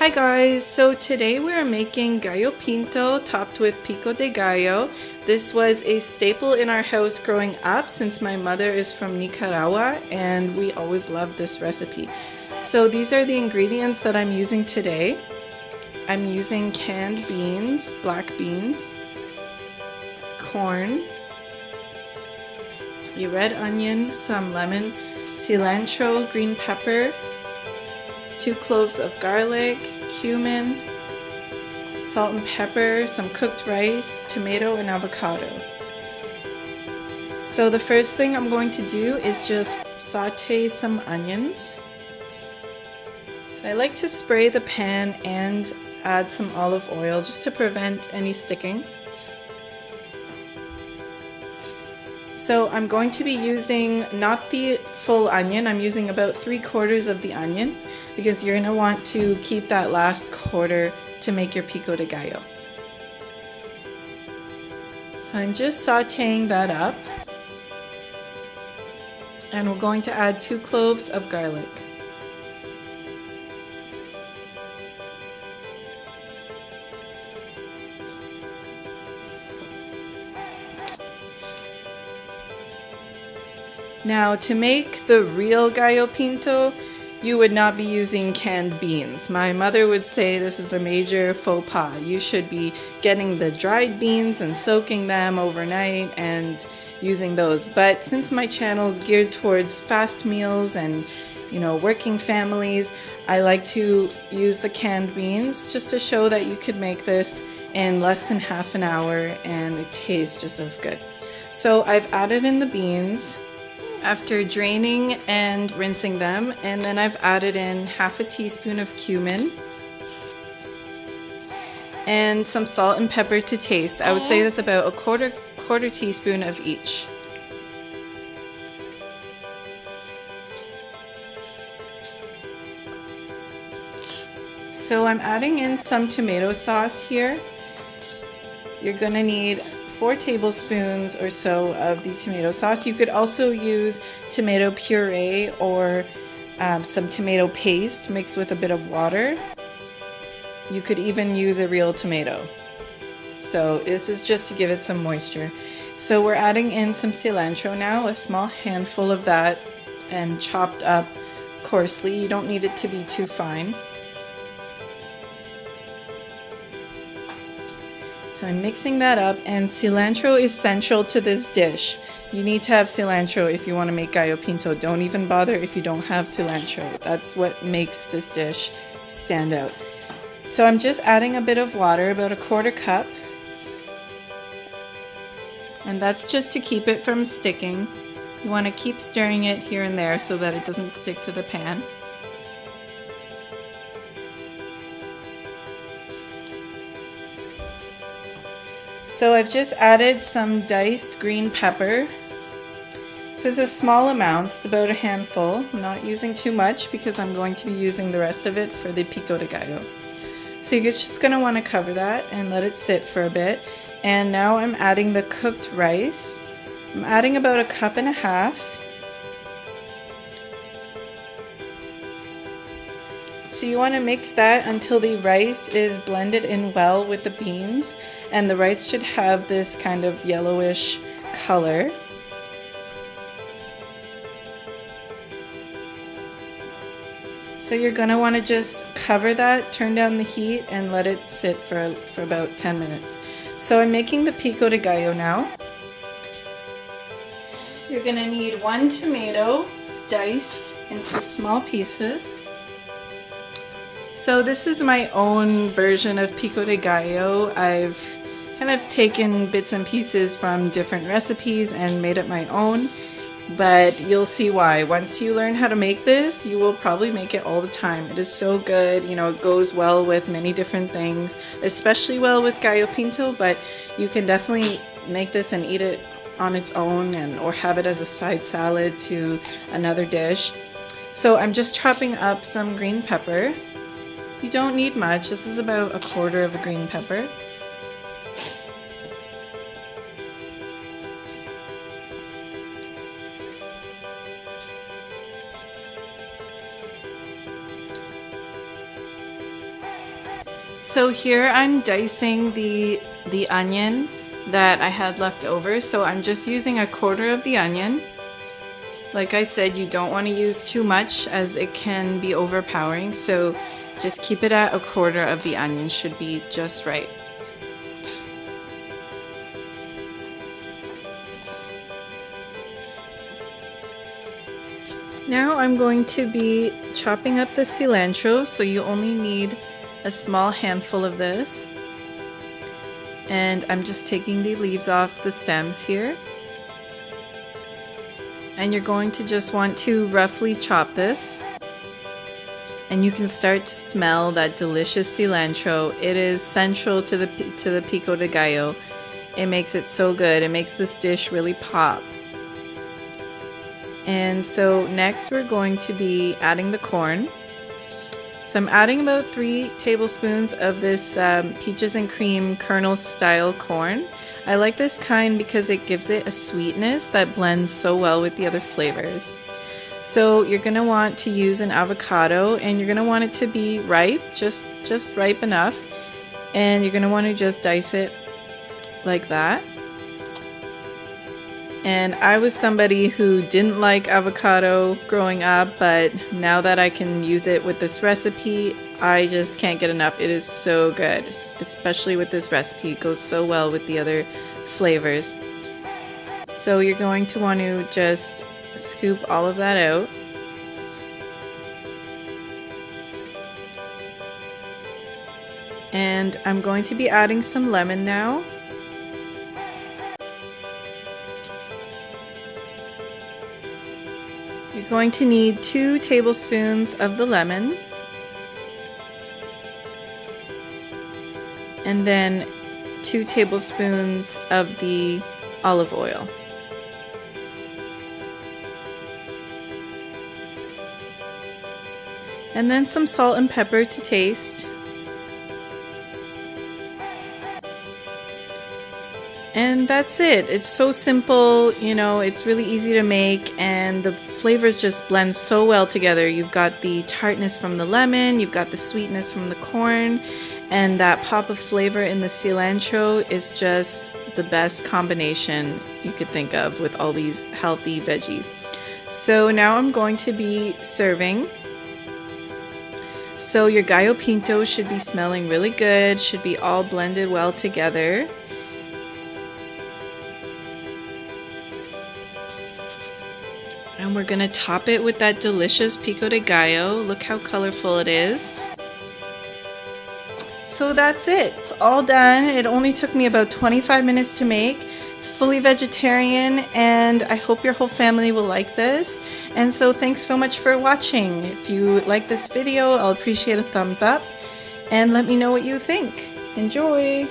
Hi guys, so today we're making Gallo Pinto topped with Pico de Gallo. This was a staple in our house growing up since my mother is from Nicaragua and we always loved this recipe. So these are the ingredients that I'm using today. I'm using canned beans, black beans, corn, a red onion, some lemon, cilantro, green pepper, 2 cloves of garlic, cumin, salt and pepper, some cooked rice, tomato, and avocado. So the first thing I'm going to do is just saute some onions. So I like to spray the pan and add some olive oil just to prevent any sticking. So I'm going to be using not the full onion, I'm using about 3/4 of the onion because you're going to want to keep that last quarter to make your Pico de Gallo. So I'm just sauteing that up and we're going to add 2 cloves of garlic. Now to make the real Gallo Pinto, you would not be using canned beans. My mother would say this is a major faux pas. You should be getting the dried beans and soaking them overnight and using those. But since my channel is geared towards fast meals and working families, I like to use the canned beans just to show that you could make this in less than half an hour and it tastes just as good. So I've added in the beans after draining and rinsing them, and then I've added in half a teaspoon of cumin and some salt and pepper to taste. I would say that's about a quarter teaspoon of each. So I'm adding in some tomato sauce here. You're gonna need 4 tablespoons or so of the tomato sauce. You could also use tomato puree or some tomato paste mixed with a bit of water. You could even use a real tomato. So this is just to give it some moisture. So we're adding in some cilantro now, a small handful of that, and chopped up coarsely. You don't need it to be too fine. So I'm mixing that up, and cilantro is central to this dish. You need to have cilantro if you want to make Gallo Pinto. Don't even bother if you don't have cilantro. That's what makes this dish stand out. So I'm just adding a bit of water, about a 1/4 cup. And that's just to keep it from sticking. You want to keep stirring it here and there so that it doesn't stick to the pan. So I've just added some diced green pepper. So it's a small amount, it's about a handful. I'm not using too much because I'm going to be using the rest of it for the Pico de Gallo. So you're just going to want to cover that and let it sit for a bit. And now I'm adding the cooked rice. I'm adding about 1.5 cups. So you want to mix that until the rice is blended in well with the beans, and the rice should have this kind of yellowish color. So you're going to want to just cover that, turn down the heat, and let it sit for about 10 minutes. So I'm making the Pico de Gallo now. You're going to need 1 tomato diced into small pieces. So this is my own version of Pico de Gallo. I've kind of taken bits and pieces from different recipes and made it my own, but you'll see why. Once you learn how to make this, you will probably make it all the time. It is so good, it goes well with many different things, especially well with Gallo Pinto, but you can definitely make this and eat it on its own or have it as a side salad to another dish. So I'm just chopping up some green pepper. You don't need much. This is about 1/4 of a green pepper. So here I'm dicing the onion that I had left over. So I'm just using 1/4 of the onion. Like I said, you don't want to use too much as it can be overpowering. So just keep it at 1/4 of the onion, should be just right. Now I'm going to be chopping up the cilantro, so you only need a small handful of this. And I'm just taking the leaves off the stems here. And you're going to just want to roughly chop this. And you can start to smell that delicious cilantro. It is central to the Pico de Gallo. It makes it so good. It makes this dish really pop. And so next we're going to be adding the corn. So I'm adding about 3 tablespoons of this peaches and cream kernel style corn. I like this kind because it gives it a sweetness that blends so well with the other flavors. So you're going to want to use an avocado, and you're going to want it to be ripe, just ripe enough. And you're going to want to just dice it like that. And I was somebody who didn't like avocado growing up, but now that I can use it with this recipe, I just can't get enough. It is so good, especially with this recipe. It goes so well with the other flavors. So you're going to want to just scoop all of that out. And I'm going to be adding some lemon now. You're going to need 2 tablespoons of the lemon, and then 2 tablespoons of the olive oil. And then some salt and pepper to taste. And that's it. It's so simple, you know, it's really easy to make, and the flavors just blend so well together. You've got the tartness from the lemon, you've got the sweetness from the corn, and that pop of flavor in the cilantro is just the best combination you could think of with all these healthy veggies. So now I'm going to be serving. So your Gallo Pinto should be smelling really good, should be all blended well together. And we're gonna top it with that delicious Pico de Gallo. Look how colorful it is. So that's it. It's all done. It only took me about 25 minutes to make. It's fully vegetarian, and I hope your whole family will like this. And so thanks so much for watching. If you like this video, I'll appreciate a thumbs up, and let me know what you think. Enjoy!